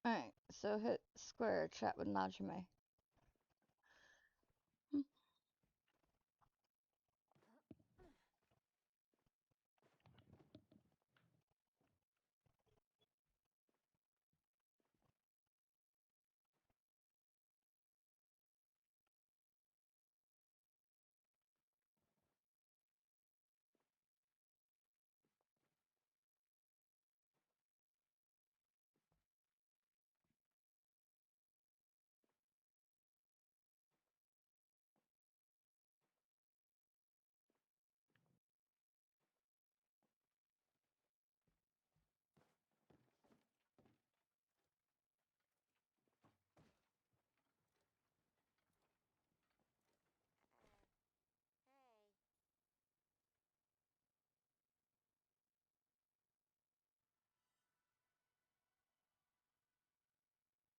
Alright, so hit square, chat with Najime.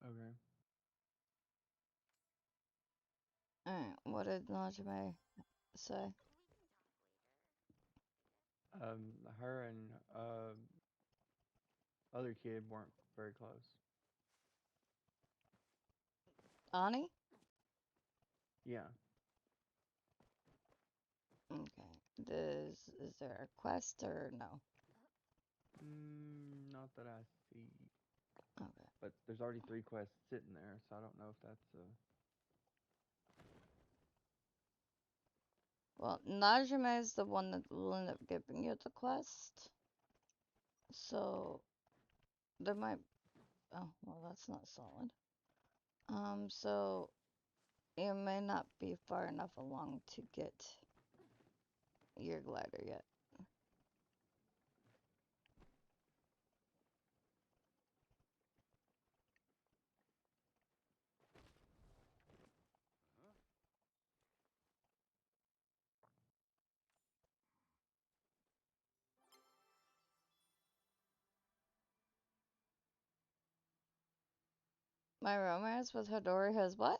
Okay. Alright, what did Najime say? Her and other kid weren't very close. Ani? Yeah. Okay. Is there a quest or no? Not that I see. Okay. But there's already 3 quests sitting there, so I don't know if that's Well, Najime is the one that will end up giving you the quest. So, there might... Oh, well, that's not solid. So, you may not be far enough along to get your glider yet. My romance with Hodori has what?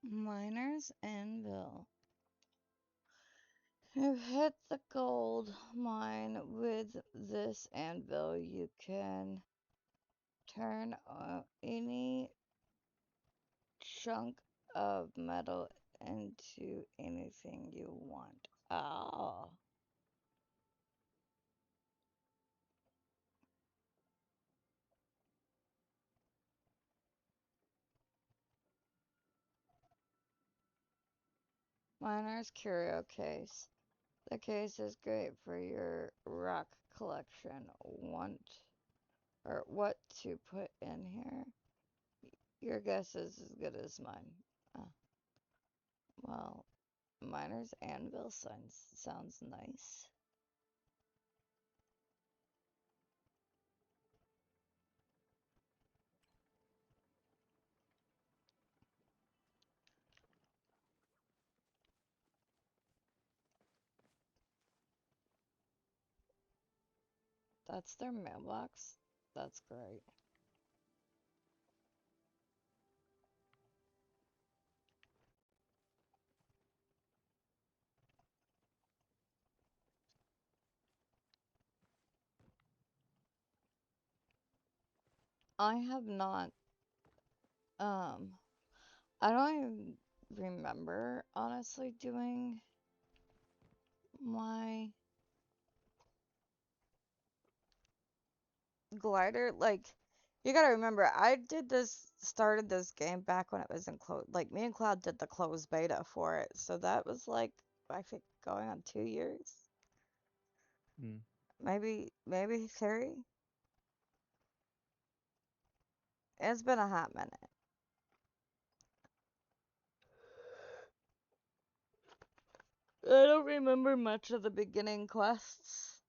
Miner's Anvil. You hit the gold mine with this anvil. You can turn any chunk of metal into anything you want. Ah. Miner's Curio Case. The case is great for your rock collection. What to put in here? Your guess is as good as mine. Well, Miner's Anvil sounds nice. That's their mailbox? That's great. I have not, um, I don't even remember, honestly, doing my glider. Like, you gotta remember, started this game back when it was in like, me and Cloud did the closed beta for it, so that was like, I think, going on 2 years? Hmm. Maybe 3? It's been a hot minute. I don't remember much of the beginning quests.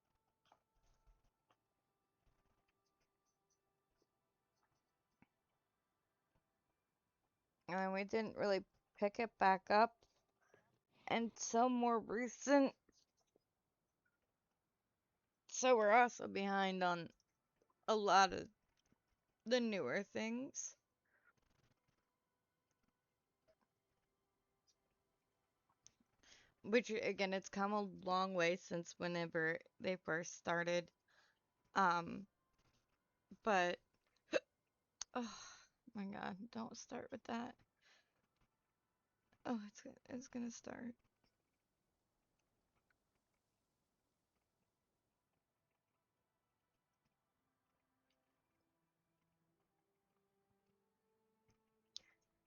And we didn't really pick it back up until more recent. So we're also behind on a lot of the newer things. Which again, it's come a long way since whenever they first started. Um, but oh my god, don't start with that. Oh, it's gonna start.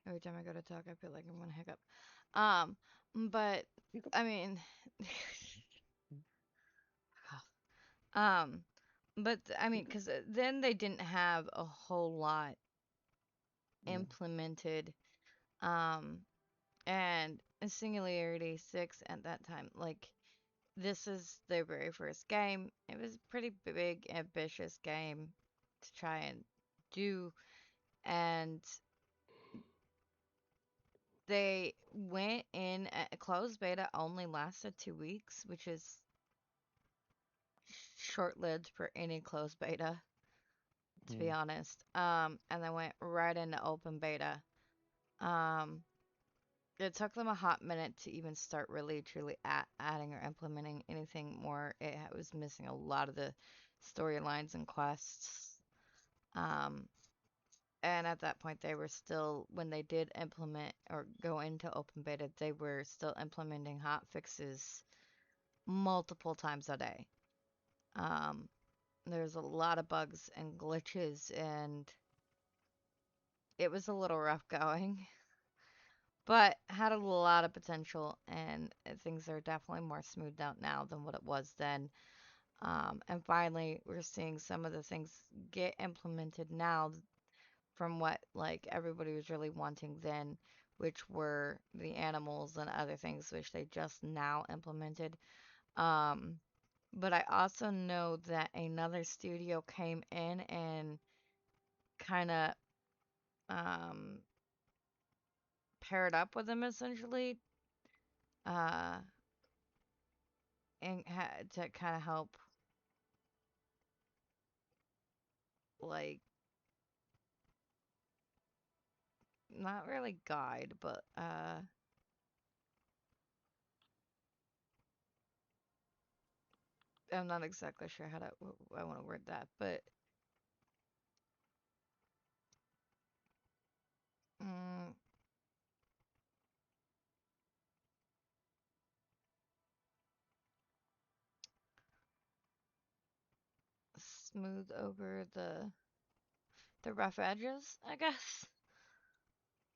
Every time I go to talk, I feel like I'm gonna hiccup. Um, but I mean, um, but I mean, because then they didn't have a whole lot Yeah. implemented. Um, and Singularity 6 at that time, like, this is their very first game. It was a pretty big, ambitious game to try and do, and they went in a closed beta only lasted 2 weeks, which is short-lived for any closed beta, to be Yeah. honest. And they went right into open beta. Um, it took them a hot minute to even start really truly adding or implementing anything more. It was missing a lot of the storylines and quests. Um, and at that point, they were still, when they did implement or go into open beta, they were still implementing hot fixes multiple times a day. Um, there's a lot of bugs and glitches, and it was a little rough going, but had a lot of potential, and things are definitely more smoothed out now than what it was then. And finally, we're seeing some of the things get implemented now from what like everybody was really wanting then, which were the animals and other things which they just now implemented. Um, but I also know that another studio came in and kind of um, paired up with them essentially, uh, and to kind of help like not really guide, but I'm not exactly sure how to I want to word that, but mm, smooth over the rough edges, I guess.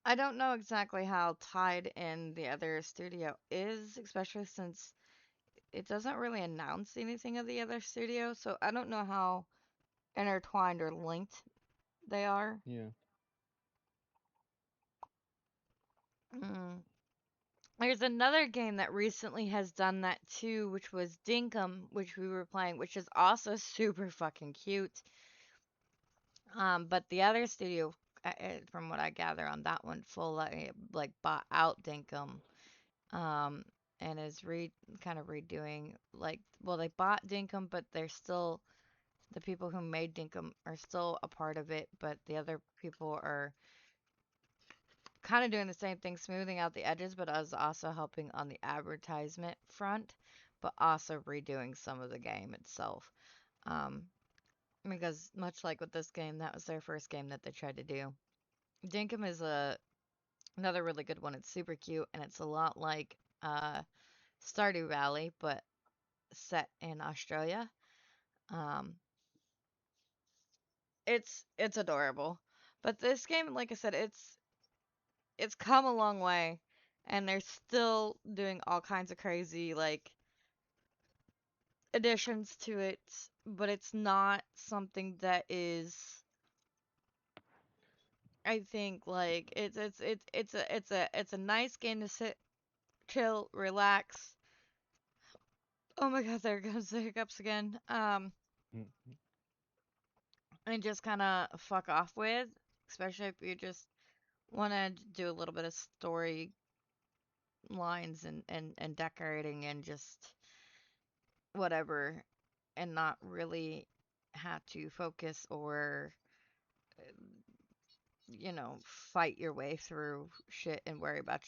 I don't know exactly how tied in the other studio is, especially since it doesn't really announce anything of the other studio, so I don't know how intertwined or linked they are. Yeah. Mm. There's another game that recently has done that too, which was Dinkum, which we were playing, which is also super fucking cute. But the other studio, from what I gather on that one, full like bought out Dinkum, um, and is kind of redoing like, well, they bought Dinkum, but they're still the people who made Dinkum are still a part of it, but the other people are kind of doing the same thing, smoothing out the edges, but as also helping on the advertisement front, but also redoing some of the game itself. Um, because much like with this game, that was their first game that they tried to do. Dinkum is another really good one. It's super cute and it's a lot like Stardew Valley, but set in Australia. Um, it's adorable. But this game, like I said, it's come a long way, and they're still doing all kinds of crazy like additions to it, but it's not something that is, I think, like it's a nice game to sit, chill, relax, Oh my god, there goes the hiccups again. Mhm. And just kind of fuck off with, especially if you just want to do a little bit of story lines and decorating and just whatever, and not really have to focus or, fight your way through shit and worry about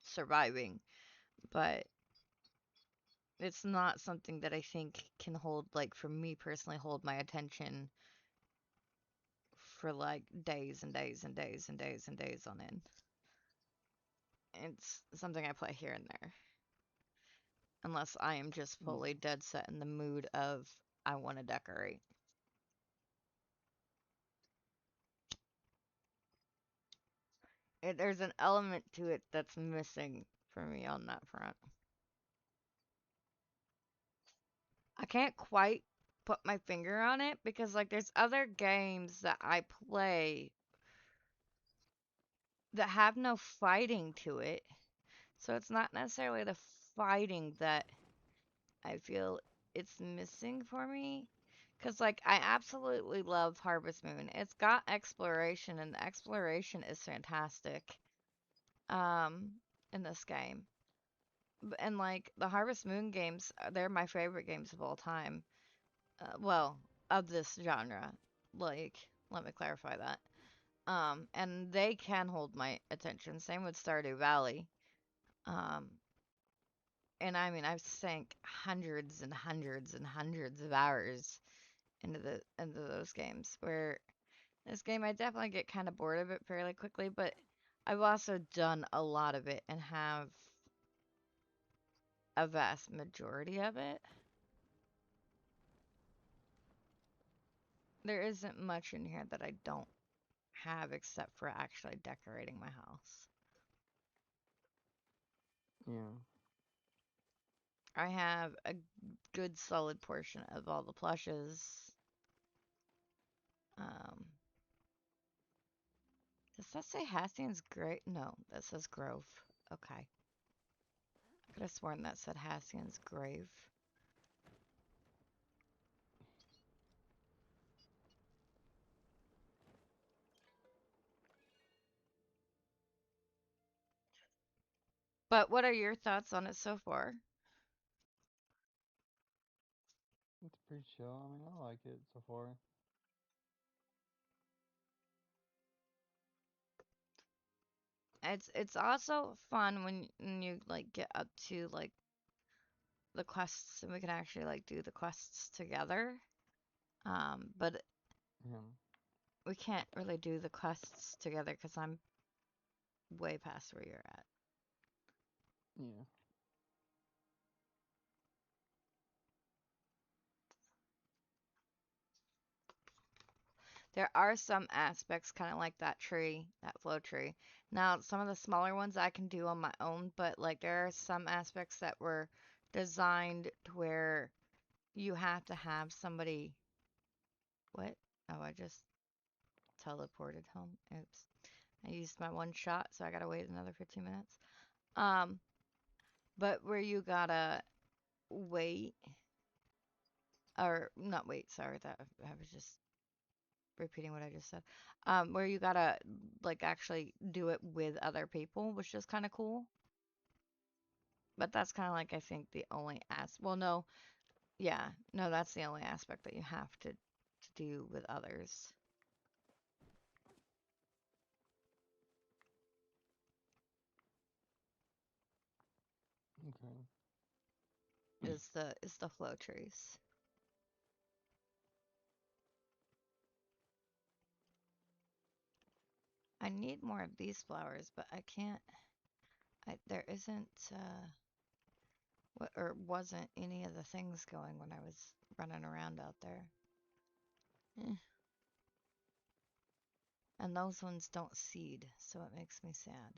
surviving. But it's not something that I think can hold, like, for me personally, hold my attention for like days and days and days and days and days on end. It's something I play here and there, unless I am just fully Yeah. dead set in the mood of I want to decorate. There's an element to it that's missing for me on that front. I can't quite put my finger on it because, like, there's other games that I play that have no fighting to it. So it's not necessarily the fighting that I feel it's missing for me. Because, like, I absolutely love Harvest Moon. It's got exploration, and the exploration is fantastic in this game. And, like, the Harvest Moon games, they're my favorite games of all time. Well, of this genre. Like, let me clarify that. And they can hold my attention. Same with Stardew Valley. Um, and I mean, I've sank hundreds and hundreds and hundreds of hours into those games. Where this game, I definitely get kind of bored of it fairly quickly, but I've also done a lot of it and have a vast majority of it. There isn't much in here that I don't have except for actually decorating my house. Yeah. I have a good solid portion of all the plushes. Um, does that say Hastian's Grove? No, that says Grove. Okay. I could have sworn that said Hastian's Grave. But what are your thoughts on it so far? It's pretty chill. I mean, I like it so far. It's also fun when you like get up to like the quests and we can actually like do the quests together. But Yeah. we can't really do the quests together because I'm way past where you're at. Yeah. There are some aspects kind of like that tree, that flow tree. Now, some of the smaller ones I can do on my own, but like there are some aspects that were designed to where you have to have somebody. What? Oh, I just teleported home. Oops. I used my one shot, so I gotta wait another 15 minutes. Um, but where you gotta wait, or not wait, sorry, that I was just repeating what I just said. Where you gotta like actually do it with other people, which is kind of cool. But that's kind of like I think the only well, no, yeah, no, that's the only aspect that you have to do with others Okay. is the flow trees. I need more of these flowers, but I can't. There isn't what or wasn't any of the things going when I was running around out there. Eh. And those ones don't seed, so it makes me sad.